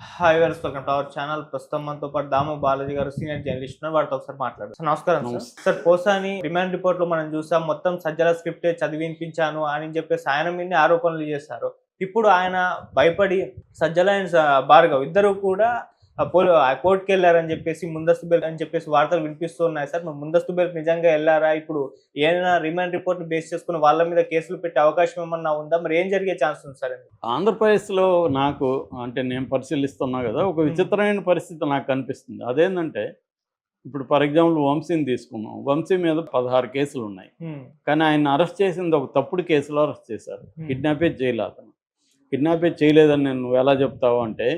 Hi వెల్స్ welcome to our channel. ప్రస్తుతం మనతో పాటు దాము బాలాజీ గారు సీనియర్ జర్నలిస్ట్ ఉన్నారు. వారితో ఒకసారి మాట్లాడారు. సార్ నమస్కారం. సార్ పోసాని రిమాండ్ రిపోర్ట్ లో మనం చూసాం, మొత్తం సజ్జల స్క్రిప్టే చదివించాను అని చెప్పేసి ఆయన మీదనే ఆరోపణలు చేశారు. ఇప్పుడు ఆయన భయపడి సజ్జల అండ్ భార్గవ్ ఇద్దరు కూడా కోర్టుకి వెళ్ళారని చెప్పేసి, ముందస్తు బెయిల్ అని చెప్పేసి వార్తలు వినిపిస్తున్నాయి. సార్ మరి ముందస్తు బెయిల్ నిజంగా వెళ్ళారా? ఇప్పుడు ఏదైనా రిమాండ్ రిపోర్ట్ బేస్ చేసుకుని వాళ్ళ మీద కేసులు పెట్టే అవకాశం ఏమన్నా ఉందా? మరి ఏం జరిగే ఛాన్స్ ఉంది సార్? ఆంధ్రప్రదేశ్లో నాకు అంటే నేను పరిశీలిస్తున్నా కదా, ఒక విచిత్రమైన పరిస్థితి నాకు కనిపిస్తుంది. అదేంటంటే ఇప్పుడు ఫర్ ఎగ్జాంపుల్ వంశీని తీసుకున్నాం. వంశీ మీద 16 కేసులు ఉన్నాయి. కానీ ఆయన అరెస్ట్ చేసింది ఒక తప్పుడు కేసులో అరెస్ట్ చేశారు. కిడ్నాపే చేయలేదు. అతను కిడ్నాపే చేయలేదని నువ్వు ఎలా చెప్తావు అంటే,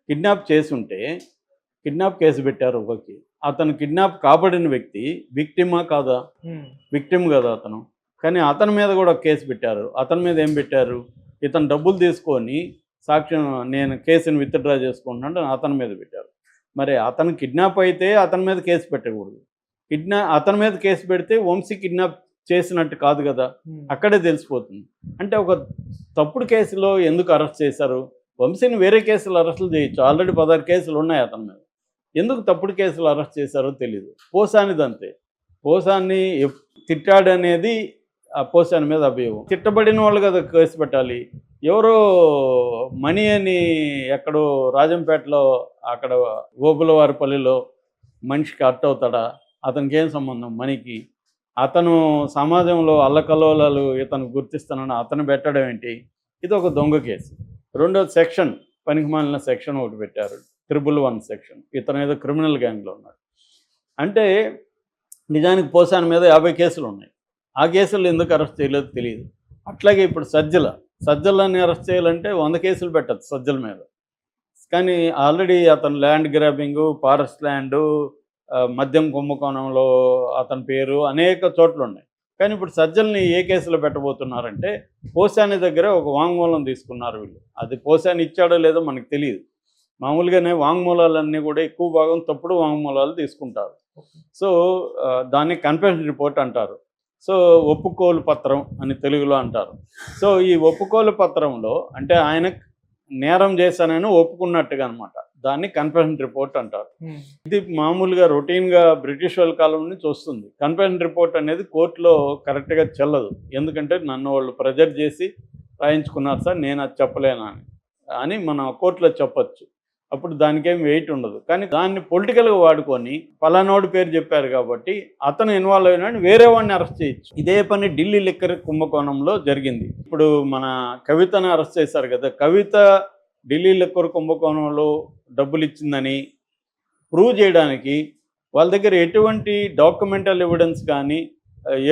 కిడ్నాప్ చేసుంటే కిడ్నాప్ కేసు పెట్టారు ఒకరికి. అతను కిడ్నాప్ కాబడిన వ్యక్తి విక్టిమా కాదా? విక్టిమ్ కదా అతను. కానీ అతని మీద కూడా కేసు పెట్టారు. అతని మీద ఏం పెట్టారు? ఇతను డబ్బులు తీసుకొని సాక్ష్యం నేను కేసుని విత్డ్రా చేసుకుంటున్నాను అతని మీద పెట్టారు. మరి అతను కిడ్నాప్ అయితే అతని మీద కేసు పెట్టకూడదు. అతని మీద కేసు పెడితే వంశీ కిడ్నాప్ చేసినట్టు కాదు కదా, అక్కడే తెలిసిపోతుంది. అంటే ఒక తప్పుడు కేసులో ఎందుకు అరెస్ట్ చేశారు? వంశీని వేరే కేసులు అరెస్టులు చేయొచ్చు. ఆల్రెడీ 16 కేసులు ఉన్నాయి అతని మీద. ఎందుకు తప్పుడు కేసులు అరెస్ట్ చేశారో తెలియదు. పోసానిదంతే. పోసాన్ని తిట్టాడనేది ఆ పోసాని మీద అభియోగం. తిట్టబడిన వాళ్ళు కదా కేసు పెట్టాలి. ఎవరో మణి అని ఎక్కడో రాజంపేటలో అక్కడ గోపులవారిపల్లిలో మనిషికి హర్ట్ అవుతాడా? అతనికి ఏం సంబంధం మణికి? అతను సమాజంలో అల్లకల్లోలాలు ఇతను గుర్తిస్తానని అతను పెట్టడం ఏంటి? ఇది ఒక దొంగ కేసు. రెండోది సెక్షన్, పనికిమాలిన సెక్షన్ ఒకటి పెట్టారు, 111 సెక్షన్. ఇతను ఏదో క్రిమినల్ గ్యాంగ్లో ఉన్నాడు. అంటే నిజానికి పోసాని మీద 50 కేసులు ఉన్నాయి. ఆ కేసులు ఎందుకు అరెస్ట్ చేయలేదో తెలియదు. అట్లాగే ఇప్పుడు సజ్జలని అరెస్ట్ చేయాలంటే 100 కేసులు పెట్టచ్చు సజ్జల మీద. కానీ ఆల్రెడీ అతను ల్యాండ్ గ్రాబింగు, ఫారెస్ట్ ల్యాండు, మద్యం కుంభకోణంలో అతని పేరు అనేక చోట్ల ఉన్నాయి. కానీ ఇప్పుడు సజ్జల్ని ఏ కేసులో పెట్టబోతున్నారంటే, పోసాని దగ్గర ఒక వాంగ్మూలం తీసుకున్నారు వీళ్ళు. అది పోసాని ఇచ్చాడో లేదో మనకు తెలియదు. మామూలుగానే వాంగ్మూలాలన్నీ కూడా ఎక్కువ భాగం తప్పుడు వాంగ్మూలాలు తీసుకుంటారు. సో దాన్ని కన్ఫెషన్ రిపోర్ట్ అంటారు. సో ఒప్పుకోలు పత్రం అని తెలుగులో అంటారు. సో ఈ ఒప్పుకోలు పత్రంలో అంటే ఆయన నేరం చేశానని ఒప్పుకున్నట్టుగా అనమాట. దాన్ని కన్ఫెషన్ రిపోర్ట్ అంటారు. ఇది మామూలుగా రొటీన్గా బ్రిటిష్ వాళ్ళ కాలం నుంచి వస్తుంది. కన్ఫెషన్ రిపోర్ట్ అనేది కోర్టులో కరెక్ట్గా చెల్లదు. ఎందుకంటే నన్ను వాళ్ళు ప్రెజర్ చేసి రాయించుకున్నారు సార్, నేను అది చెప్పలేనా అని మన కోర్టులో చెప్పచ్చు. అప్పుడు దానికేం వెయిట్ ఉండదు. కానీ దాన్ని పొలిటికల్గా వాడుకొని పలానోడి పేరు చెప్పారు కాబట్టి అతను ఇన్వాల్వ్ అయినాడు, వేరే వాడిని అరెస్ట్ చేయొచ్చు. ఇదే పని ఢిల్లీ లిక్కర్ కుంభకోణంలో జరిగింది. ఇప్పుడు మన కవితను అరెస్ట్ చేశారు కదా, కవిత ఢిల్లీ లిక్కర్ కుంభకోణంలో డబ్బులు ఇచ్చిందని ప్రూవ్ చేయడానికి వాళ్ళ దగ్గర ఎటువంటి డాక్యుమెంటల్ ఎవిడెన్స్ కానీ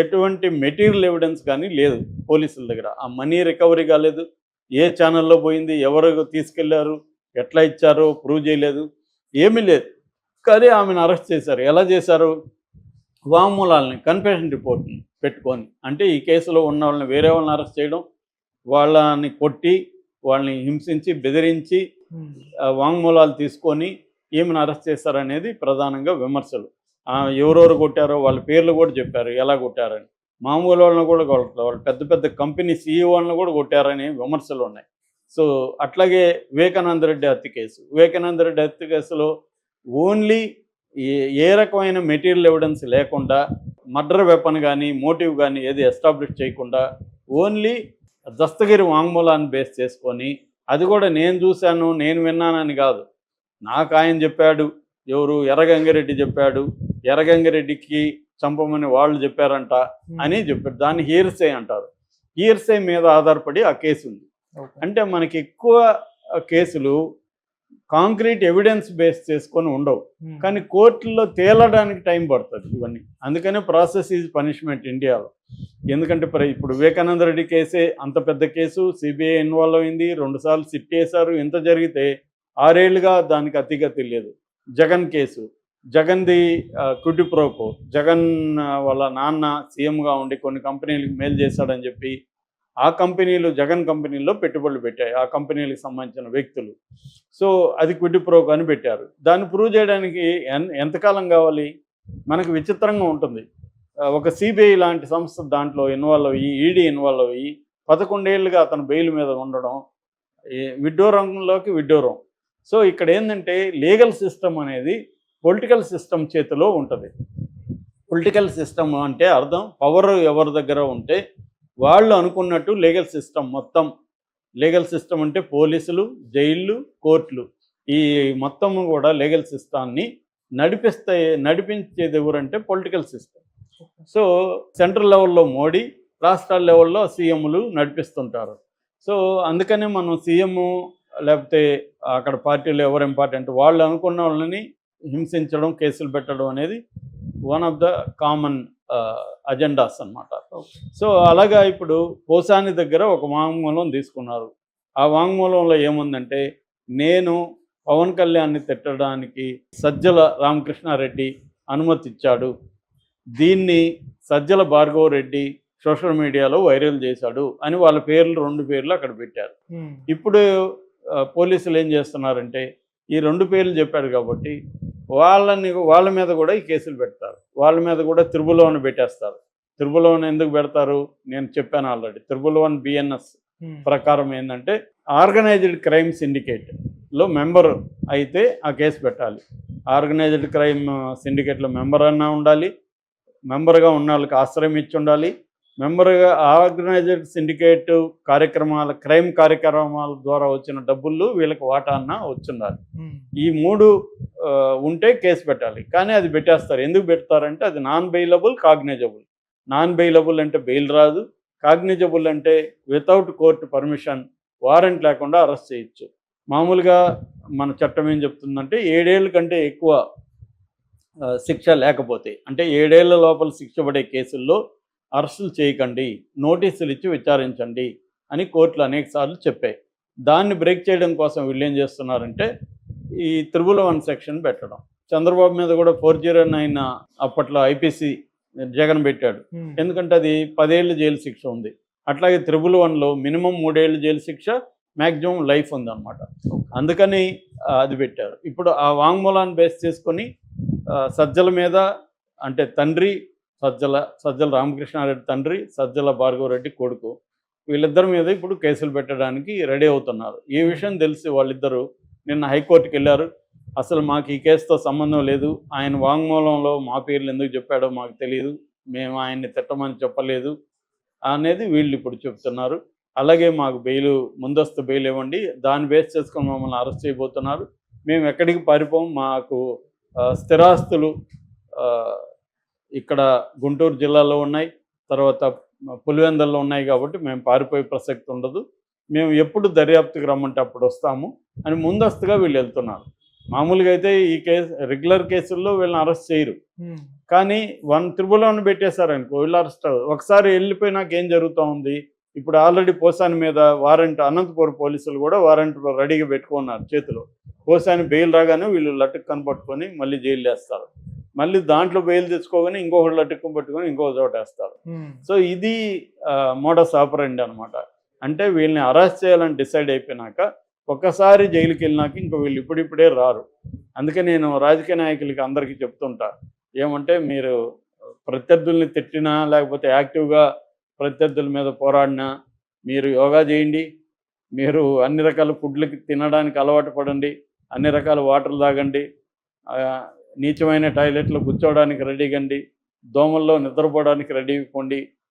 ఎటువంటి మెటీరియల్ ఎవిడెన్స్ కానీ లేదు పోలీసుల దగ్గర. ఆ మనీ రికవరీ కాలేదు, ఏ ఛానల్లో పోయింది, ఎవరు తీసుకెళ్లారు, ఎట్లా ఇచ్చారో ప్రూవ్ చేయలేదు, ఏమీ లేదు. కానీ ఆమెను అరెస్ట్ చేశారు. ఎలా చేశారు? వాంగ్మూలాలని కన్ఫెషన్ రిపోర్ట్ని పెట్టుకొని. అంటే ఈ కేసులో ఉన్న వాళ్ళని వేరే వాళ్ళని అరెస్ట్ చేయడం, వాళ్ళని కొట్టి వాళ్ళని హింసించి బెదిరించి వాంగ్మూలాలు తీసుకొని ఏమైనా అరెస్ట్ చేస్తారనేది ప్రధానంగా విమర్శలు. ఎవరెవరు కొట్టారో వాళ్ళ పేర్లు కూడా చెప్పారు, ఎలా కొట్టారని. మామూలు వాళ్ళని కూడా కొట్టలేదు, వాళ్ళు పెద్ద పెద్ద కంపెనీ సీఈఓలను కూడా కొట్టారని విమర్శలు ఉన్నాయి. సో అట్లాగే వివేకానంద రెడ్డి హత్య కేసులో ఓన్లీ ఏ రకమైన మెటీరియల్ ఎవిడెన్స్ లేకుండా, మర్డర్ వెపన్ కానీ మోటివ్ కానీ ఏది ఎస్టాబ్లిష్ చేయకుండా ఓన్లీ దస్తగిరి వాంగ్మూలాన్ని బేస్ చేసుకొని, అది కూడా నేను చూశాను నేను విన్నానని కాదు, నాకు ఆయన చెప్పాడు, ఎవరు ఎర్రగంగిరెడ్డి చెప్పాడు, ఎర్రగంగిరెడ్డికి చంపమని వాళ్ళు చెప్పారంట అని చెప్పారు. దాన్ని హీర్సే అంటారు. హీర్సే మీద ఆధారపడి ఆ కేసు ఉంది. అంటే మనకి ఎక్కువ కేసులు కాంక్రీట్ ఎవిడెన్స్ బేస్ చేసుకొని ఉండవు. కానీ కోర్టుల్లో తేలడానికి టైం పడుతుంది ఇవన్నీ. అందుకనే ప్రాసెస్ ఈజ్ పనిష్మెంట్ ఇండియాలో. ఎందుకంటే ఇప్పుడు వివేకానంద రెడ్డి కేసే అంత పెద్ద కేసు, సిబిఐ ఇన్వాల్వ్ అయింది, 2 సార్లు సిట్ చేశారు. ఇంత జరిగితే 6 ఏళ్ళుగా దానికి అతిగా తెలియదు. జగన్ కేసు, జగన్ది క్విడ్ ప్రోకో, జగన్ వాళ్ళ నాన్న సీఎంగా ఉండి కొన్ని కంపెనీలకు మేలు చేశాడని చెప్పి ఆ కంపెనీలు జగన్ కంపెనీల్లో పెట్టుబడులు పెట్టాయి ఆ కంపెనీలకు సంబంధించిన వ్యక్తులు. సో అది క్విడ్ ప్రోకో అని పెట్టారు. దాన్ని ప్రూవ్ చేయడానికి ఎంతకాలం కావాలి? మనకు విచిత్రంగా ఉంటుంది. ఒక సిబిఐ లాంటి సంస్థ దాంట్లో ఇన్వాల్వ్ అయ్యి, ఈడీ ఇన్వాల్వ్ అయ్యి 11 ఏళ్ళుగా అతను బెయిల్ మీద ఉండడం, విడ్డూరంలోకి విడ్డూరం. సో ఇక్కడ ఏంటంటే లీగల్ సిస్టమ్ అనేది పొలిటికల్ సిస్టమ్ చేతిలో ఉంటుంది. పొలిటికల్ సిస్టమ్ అంటే అర్థం పవర్ ఎవరి దగ్గర ఉంటే వాళ్ళు అనుకున్నట్టు లీగల్ సిస్టమ్ మొత్తం. లీగల్ సిస్టమ్ అంటే పోలీసులు, జైళ్ళు, కోర్టులు, ఈ మొత్తం కూడా లీగల్ సిస్టాన్ని నడిపించేది ఎవరంటే పొలిటికల్ సిస్టమ్. సో సెంట్రల్ లెవెల్లో మోడీ, రాష్ట్రాల లెవెల్లో సీఎంలు నడిపిస్తుంటారు. సో అందుకనే మనం సీఎం లేకపోతే అక్కడ పార్టీలు ఎవరు ఇంపార్టెంట్ వాళ్ళు అనుకున్న వాళ్ళని హింసించడం, కేసులు పెట్టడం అనేది one of the common agendas అన్నమాట. సో అలాగా ఇప్పుడు పోసాని దగ్గర ఒక వాంగ్మూలం తీసుకున్నారు. ఆ వాంగ్మూలంలో ఏముందంటే, నేను పవన్ కళ్యాణ్ని తిట్టడానికి సజ్జల రామకృష్ణారెడ్డి అనుమతి ఇచ్చాడు, దీన్ని సజ్జల భార్గవ రెడ్డి సోషల్ మీడియాలో వైరల్ చేశాడు అని వాళ్ళ పేర్లు, 2 పేర్లు అక్కడ పెట్టారు. ఇప్పుడు పోలీసులు ఏం చేస్తున్నారంటే, ఈ 2 పేర్లు చెప్పారు కాబట్టి వాళ్ళ మీద కూడా ఈ కేసులు పెడతారు. వాళ్ళ మీద కూడా త్రిబుల్ 1 పెట్టేస్తారు. త్రిబుల్ 1 ఎందుకు పెడతారు నేను చెప్పాను ఆల్రెడీ. త్రిబుల్ 1 బిఎన్ఎస్ ప్రకారం ఏంటంటే, ఆర్గనైజ్డ్ క్రైమ్ సిండికేట్లో మెంబర్ అయితే ఆ కేసు పెట్టాలి. ఆర్గనైజ్డ్ క్రైమ్ సిండికేట్లో మెంబర్ అన్నా ఉండాలి, మెంబర్గా ఉన్న వాళ్ళకి ఆశ్రయం ఇచ్చి ఉండాలి, మెంబర్గా ఆర్గనైజ్డ్ సిండికేట్ క్రైమ్ కార్యక్రమాల ద్వారా వచ్చిన డబ్బులు వీళ్ళకి వాటా అన్న వచ్చుండాలి. ఈ 3 ఉంటే కేసు పెట్టాలి. కానీ అది పెట్టేస్తారు. ఎందుకు పెడతారంటే అది non bailable, cognisable. Non bailable అంటే బెయిల్ రాదు, కాగ్నిజబుల్ అంటే వితౌట్ కోర్టు పర్మిషన్ వారెంట్ లేకుండా అరెస్ట్ చేయొచ్చు. మామూలుగా మన చట్టం ఏం చెప్తుందంటే 7 ఏళ్ళ కంటే ఎక్కువ శిక్ష లేకపోతే, అంటే 7 ఏళ్ల లోపల శిక్ష పడే కేసుల్లో అరెస్టులు చేయకండి, నోటీసులు ఇచ్చి విచారించండి అని కోర్టులు అనేకసార్లు చెప్పాయి. దాన్ని బ్రేక్ చేయడం కోసం వీళ్ళు ఏం చేస్తున్నారంటే ఈ త్రిబుల్ 1 సెక్షన్ పెట్టడం. చంద్రబాబు మీద కూడా 409 అప్పట్లో ఐపీసీ జగన్ పెట్టాడు. ఎందుకంటే అది 10 ఏళ్ళు జైలు శిక్ష ఉంది. అట్లాగే త్రిబుల్ 1లో మినిమం 3 ఏళ్ళు జైలు శిక్ష, మ్యాక్సిమం లైఫ్ ఉందన్నమాట. అందుకని అది పెట్టారు. ఇప్పుడు ఆ వాంగ్మూలాన్ని బేస్ చేసుకొని సజ్జల మీద, అంటే తండ్రి సజ్జల రామకృష్ణారెడ్డి తండ్రి, సజ్జల భార్గవరెడ్డి కొడుకు, వీళ్ళిద్దరి మీద ఇప్పుడు కేసులు పెట్టడానికి రెడీ అవుతున్నారు. ఈ విషయం తెలిసి వాళ్ళిద్దరూ నిన్న హైకోర్టుకి వెళ్ళారు. అసలు మాకు ఈ కేసుతో సంబంధం లేదు, ఆయన వాంగ్మూలంలో మా పేర్లు ఎందుకు చెప్పాడో మాకు తెలియదు, మేము ఆయన్ని తిట్టమని చెప్పలేదు అనేది వీళ్ళు ఇప్పుడు చెప్తున్నారు. అలాగే మాకు ముందస్తు బెయిల్ ఇవ్వండి, దాన్ని బేస్ చేసుకొని మమ్మల్ని అరెస్ట్ చేయబోతున్నారు, మేము ఎక్కడికి పారిపోం, మాకు స్థిరాస్తులు ఇక్కడ గుంటూరు జిల్లాలో ఉన్నాయి, తర్వాత పులివెందుల్లో ఉన్నాయి కాబట్టి మేము పారిపోయే ప్రసక్తి ఉండదు, మేము ఎప్పుడు దర్యాప్తుకి రమ్మంటే అప్పుడు వస్తాము అని ముందస్తుగా వీళ్ళు వెళ్తున్నారు. మామూలుగా అయితే ఈ రెగ్యులర్ కేసుల్లో వీళ్ళని అరెస్ట్ చేయరు, కానీ 1 త్రిబుల్ 1 పెట్టేశారనుకో వీళ్ళు అరెస్ట్ అవ్వరు. ఒకసారి వెళ్ళిపోయినాక ఏం జరుగుతూ ఉంది, ఇప్పుడు ఆల్రెడీ పోసాని మీద వారెంట్, అనంతపురం పోలీసులు కూడా వారెంట్ రెడీగా పెట్టుకున్నారు చేతిలో. పోసాని బెయిల్ రాగానే వీళ్ళు లట్టుకు కనపట్టుకొని మళ్ళీ జైలు వేస్తారు, మళ్ళీ దాంట్లో బెయిల్ తెచ్చుకోగానే ఇంకొకటి లట్టుకు పట్టుకొని ఇంకొక చోట వేస్తారు. సో ఇది మోడస్ ఆపరెండి అనమాట. అంటే వీళ్ళని అరెస్ట్ చేయాలని డిసైడ్ అయిపోయినాక ఒక్కసారి జైలుకి వెళ్ళినాక ఇంకో వీళ్ళు ఇప్పుడిప్పుడే రారు. అందుకే నేను రాజకీయ నాయకులకి అందరికీ చెప్తుంటా, ఏమంటే మీరు ప్రత్యర్థుల్ని తిట్టినా లేకపోతే యాక్టివ్గా ప్రత్యర్థుల మీద పోరాడినా మీరు యోగా చేయండి, మీరు అన్ని రకాల ఫుడ్లకి తినడానికి అలవాటు పడండి, అన్ని రకాల వాటర్ తాగండి, నీచమైన టాయిలెట్లో కూర్చోవడానికి రెడీగండి, దోమల్లో నిద్రపోవడానికి రెడీ పొండి,